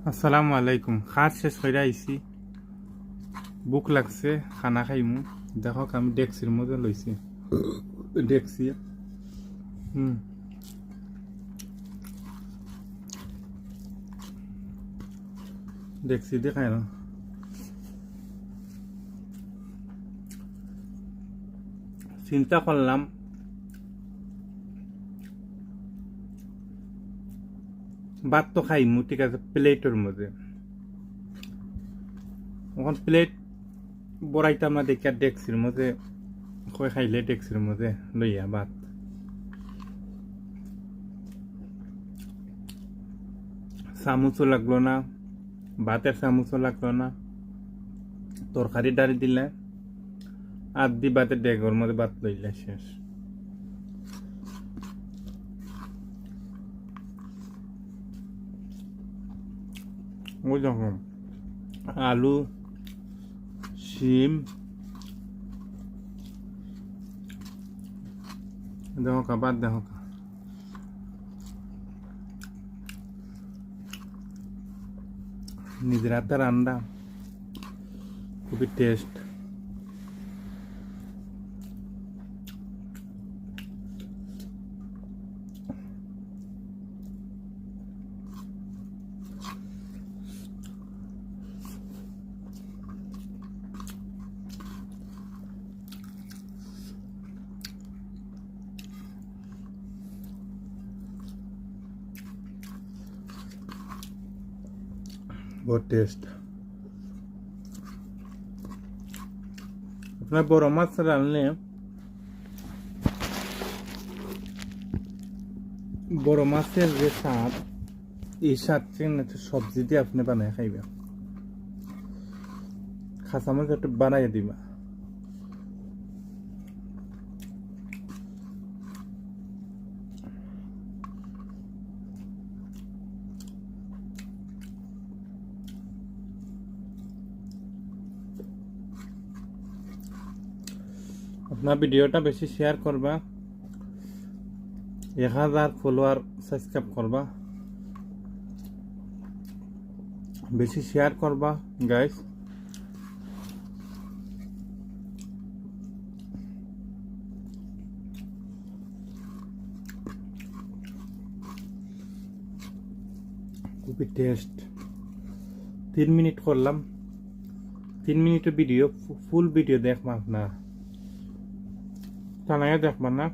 আসসালামু আলাইকুম। খাট শেষ করে আইছি, বুক লাগছে, খানা খাইমু। দেখো আমি ডেক্সির মধ্যে লইছি, ডেক্সি। হুম, ডেক্সি দেখাই না। চিন্তা করলাম ভাত তো খাইমু, ঠিক আছে, প্লেটের মধ্যে। এখন প্লেট বড়াইতাম না দেখে ডেক্সির মধ্যে কই খাইলে ডেক্সির মধ্যে লইয়া ভাত। চামচও লাগলো না, ভাতের চামচও লাগলো না। তরকারি ডালি দিলে আর দি ভাতের ডেগর মধ্যে ভাত লইলে শেষ। ওই রকম আলু, শিম, দেখো খাবার দেখো। নিজের হাতে রান্না, খুবই টেস্ট। বহুত টেস্ট। আপনার বড় মাছ রানলে, বড় মাছের যে স্বাদ, এই স্বাদ সবজি দিয়ে আপনি বানায় খাইবেন। খাসা মাছ একটু বানাইয়া দিবা। আপনার ভিডিওটা বেশি শেয়ার করবা, 1000 ফলোয়ার সাবস্ক্রাইব করবা, বেশি শেয়ার করবা গাইস। খুবই টেস্ট। 3 মিনিট করলাম, 3 মিনিটের ভিডিও, ফুল ভিডিও দেখবা আপনার, টানাইয়া দেখবা না।